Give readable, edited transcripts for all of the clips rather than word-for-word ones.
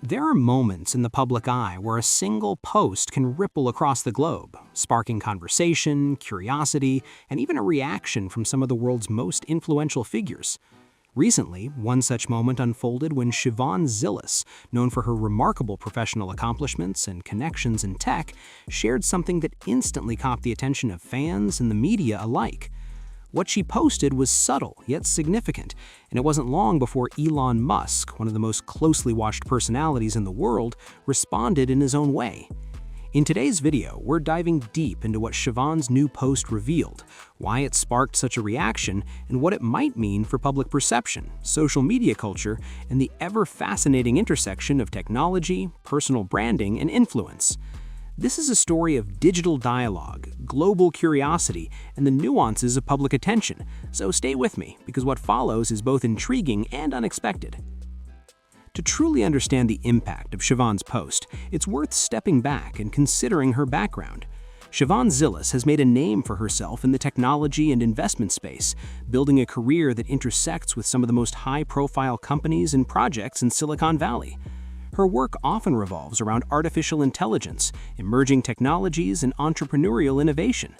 There are moments in the public eye where a single post can ripple across the globe, sparking conversation, curiosity, and even a reaction from some of the world's most influential figures. Recently, one such moment unfolded when Shivon Zilis, known for her remarkable professional accomplishments and connections in tech, shared something that instantly caught the attention of fans and the media alike. What she posted was subtle yet significant, and it wasn't long before Elon Musk, one of the most closely watched personalities in the world, responded in his own way. In today's video, we're diving deep into what Shivon's new post revealed, why it sparked such a reaction, and what it might mean for public perception, social media culture, and the ever-fascinating intersection of technology, personal branding, and influence. This is a story of digital dialogue, global curiosity, and the nuances of public attention, so stay with me, because what follows is both intriguing and unexpected. To truly understand the impact of Shivon's post, it's worth stepping back and considering her background. Shivon Zilis has made a name for herself in the technology and investment space, building a career that intersects with some of the most high-profile companies and projects in Silicon Valley. Her work often revolves around artificial intelligence, emerging technologies, and entrepreneurial innovation.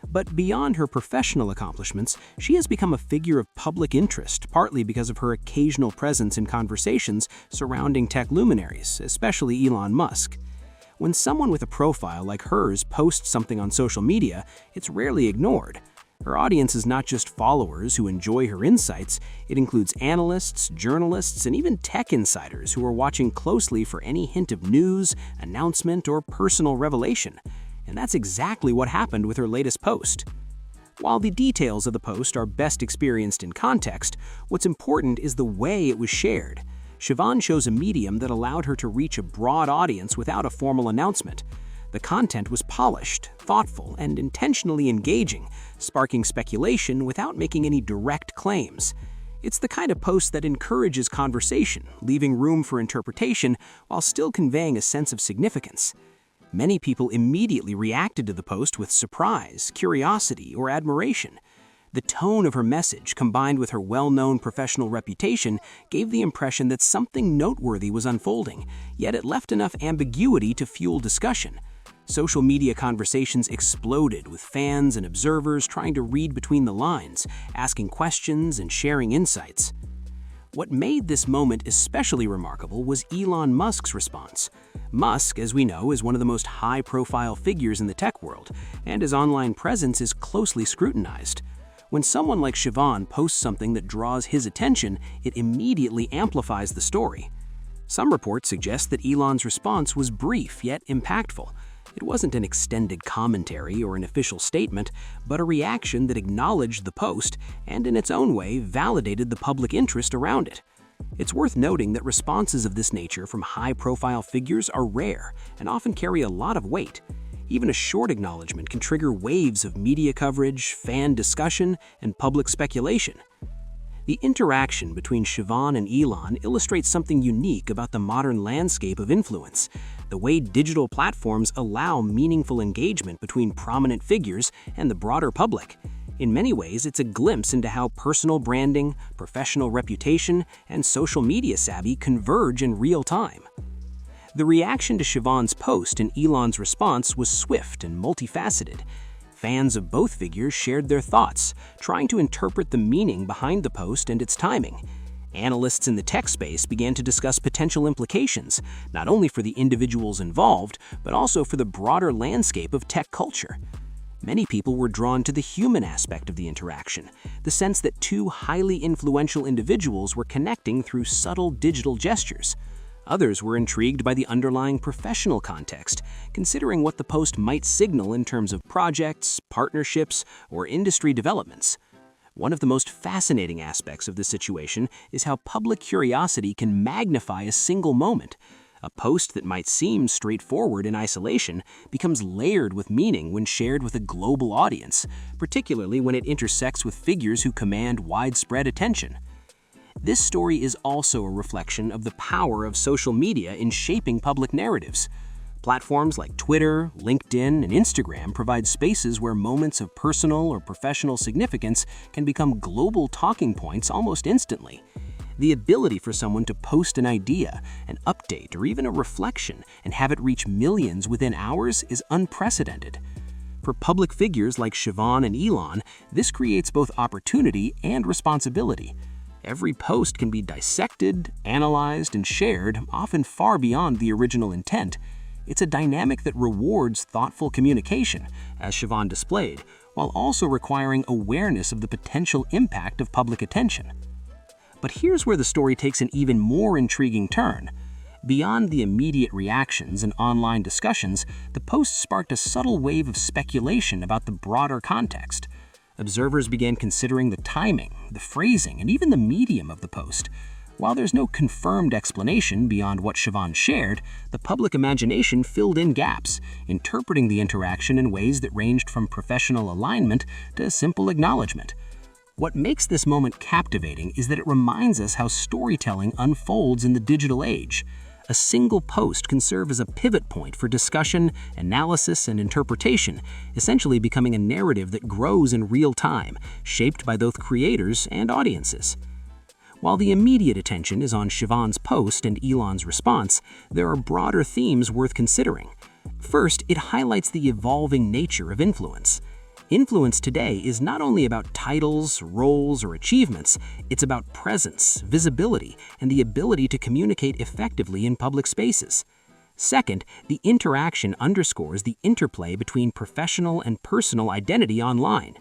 But beyond her professional accomplishments, she has become a figure of public interest, partly because of her occasional presence in conversations surrounding tech luminaries, especially Elon Musk. When someone with a profile like hers posts something on social media, it's rarely ignored. Her audience is not just followers who enjoy her insights, it includes analysts, journalists, and even tech insiders who are watching closely for any hint of news, announcement, or personal revelation. And that's exactly what happened with her latest post. While the details of the post are best experienced in context, what's important is the way it was shared. Shivon chose a medium that allowed her to reach a broad audience without a formal announcement. The content was polished, thoughtful, and intentionally engaging, sparking speculation without making any direct claims. It's the kind of post that encourages conversation, leaving room for interpretation while still conveying a sense of significance. Many people immediately reacted to the post with surprise, curiosity, or admiration. The tone of her message, combined with her well-known professional reputation, gave the impression that something noteworthy was unfolding, yet it left enough ambiguity to fuel discussion. Social media conversations exploded, with fans and observers trying to read between the lines, asking questions and sharing insights. What made this moment especially remarkable was Elon Musk's response. Musk, as we know, is one of the most high-profile figures in the tech world, and his online presence is closely scrutinized. When someone like Shivon posts something that draws his attention, it immediately amplifies the story. Some reports suggest that Elon's response was brief yet impactful. It wasn't an extended commentary or an official statement, but a reaction that acknowledged the post and, in its own way, validated the public interest around it. It's worth noting that responses of this nature from high-profile figures are rare and often carry a lot of weight. Even a short acknowledgement can trigger waves of media coverage, fan discussion, and public speculation. The interaction between Shivon and Elon illustrates something unique about the modern landscape of influence, the way digital platforms allow meaningful engagement between prominent figures and the broader public. In many ways, it's a glimpse into how personal branding, professional reputation, and social media savvy converge in real time. The reaction to Shivon's post and Elon's response was swift and multifaceted. Fans of both figures shared their thoughts, trying to interpret the meaning behind the post and its timing. Analysts in the tech space began to discuss potential implications, not only for the individuals involved, but also for the broader landscape of tech culture. Many people were drawn to the human aspect of the interaction, the sense that two highly influential individuals were connecting through subtle digital gestures. Others were intrigued by the underlying professional context, considering what the post might signal in terms of projects, partnerships, or industry developments. One of the most fascinating aspects of this situation is how public curiosity can magnify a single moment. A post that might seem straightforward in isolation becomes layered with meaning when shared with a global audience, particularly when it intersects with figures who command widespread attention. This story is also a reflection of the power of social media in shaping public narratives. Platforms like Twitter, LinkedIn, and Instagram provide spaces where moments of personal or professional significance can become global talking points almost instantly. The ability for someone to post an idea, an update, or even a reflection and have it reach millions within hours is unprecedented. For public figures like Shivon and Elon, this creates both opportunity and responsibility. Every post can be dissected, analyzed, and shared, often far beyond the original intent. It's a dynamic that rewards thoughtful communication, as Shivon displayed, while also requiring awareness of the potential impact of public attention. But here's where the story takes an even more intriguing turn. Beyond the immediate reactions and online discussions, the post sparked a subtle wave of speculation about the broader context. Observers began considering the timing, the phrasing, and even the medium of the post. While there's no confirmed explanation beyond what Shivon shared, the public imagination filled in gaps, interpreting the interaction in ways that ranged from professional alignment to simple acknowledgement. What makes this moment captivating is that it reminds us how storytelling unfolds in the digital age. A single post can serve as a pivot point for discussion, analysis, and interpretation, essentially becoming a narrative that grows in real time, shaped by both creators and audiences. While the immediate attention is on Shivon's post and Elon's response, there are broader themes worth considering. First, it highlights the evolving nature of influence. Influence today is not only about titles, roles, or achievements, it's about presence, visibility, and the ability to communicate effectively in public spaces. Second, the interaction underscores the interplay between professional and personal identity online.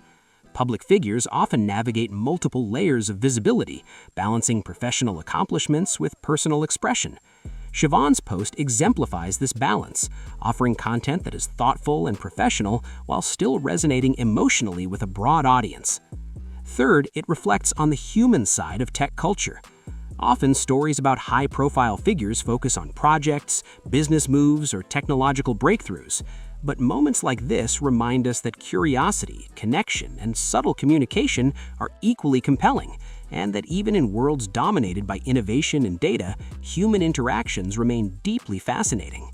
Public figures often navigate multiple layers of visibility, balancing professional accomplishments with personal expression. Shivon's post exemplifies this balance, offering content that is thoughtful and professional while still resonating emotionally with a broad audience. Third, it reflects on the human side of tech culture. Often, stories about high-profile figures focus on projects, business moves, or technological breakthroughs. But moments like this remind us that curiosity, connection, and subtle communication are equally compelling, and that even in worlds dominated by innovation and data, human interactions remain deeply fascinating.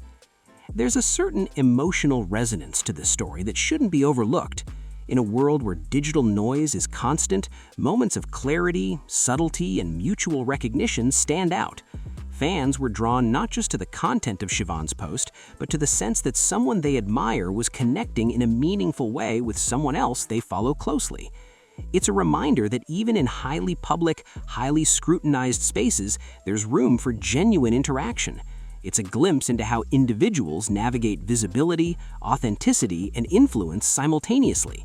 There's a certain emotional resonance to this story that shouldn't be overlooked. In a world where digital noise is constant, moments of clarity, subtlety, and mutual recognition stand out. Fans were drawn not just to the content of Shivon's post, but to the sense that someone they admire was connecting in a meaningful way with someone else they follow closely. It's a reminder that even in highly public, highly scrutinized spaces, there's room for genuine interaction. It's a glimpse into how individuals navigate visibility, authenticity, and influence simultaneously.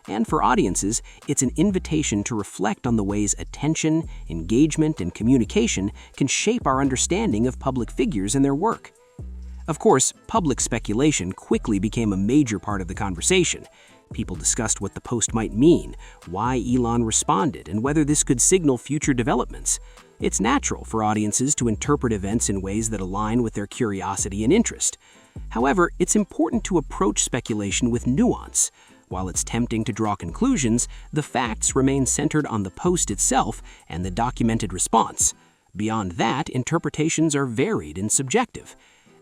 And for audiences, it's an invitation to reflect on the ways attention, engagement, and communication can shape our understanding of public figures and their work. Of course, public speculation quickly became a major part of the conversation. People discussed what the post might mean, why Elon responded, and whether this could signal future developments. It's natural for audiences to interpret events in ways that align with their curiosity and interest. However, it's important to approach speculation with nuance. While it's tempting to draw conclusions, the facts remain centered on the post itself and the documented response. Beyond that, interpretations are varied and subjective.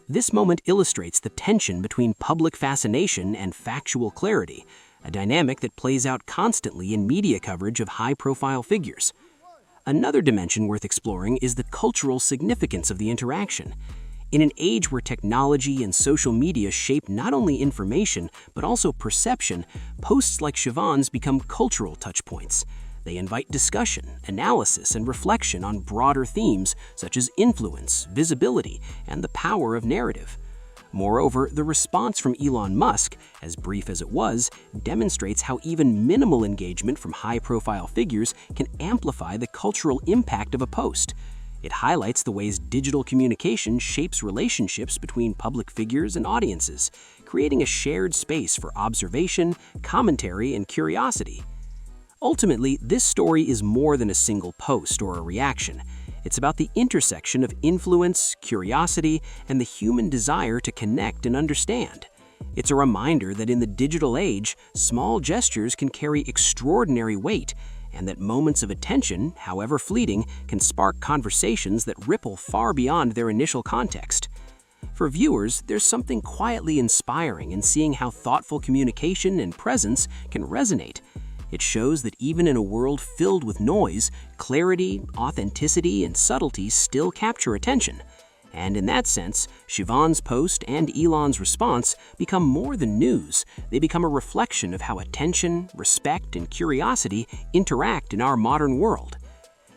This moment illustrates the tension between public fascination and factual clarity, a dynamic that plays out constantly in media coverage of high-profile figures. Another dimension worth exploring is the cultural significance of the interaction. In an age where technology and social media shape not only information but also perception, posts like Shivon's become cultural touchpoints. They invite discussion, analysis, and reflection on broader themes such as influence, visibility, and the power of narrative. Moreover, the response from Elon Musk, as brief as it was, demonstrates how even minimal engagement from high-profile figures can amplify the cultural impact of a post. It highlights the ways digital communication shapes relationships between public figures and audiences, creating a shared space for observation, commentary, and curiosity. Ultimately, this story is more than a single post or a reaction. It's about the intersection of influence, curiosity, and the human desire to connect and understand. It's a reminder that in the digital age, small gestures can carry extraordinary weight, and that moments of attention, however fleeting, can spark conversations that ripple far beyond their initial context. For viewers, there's something quietly inspiring in seeing how thoughtful communication and presence can resonate. It shows that even in a world filled with noise, clarity, authenticity, and subtlety still capture attention. And in that sense, Shivon's post and Elon's response become more than news. They become a reflection of how attention, respect, and curiosity interact in our modern world.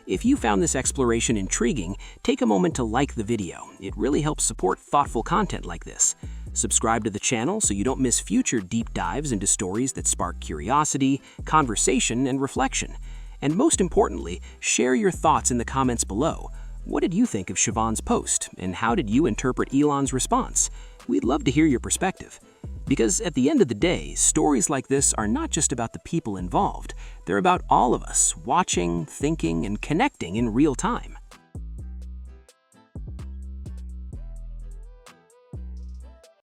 If you found this exploration intriguing, take a moment to like the video. It really helps support thoughtful content like this. Subscribe to the channel so you don't miss future deep dives into stories that spark curiosity, conversation, and reflection. And most importantly, share your thoughts in the comments below. What did you think of Shivon's post, and how did you interpret Elon's response? We'd love to hear your perspective. Because at the end of the day, stories like this are not just about the people involved. They're about all of us watching, thinking, and connecting in real time.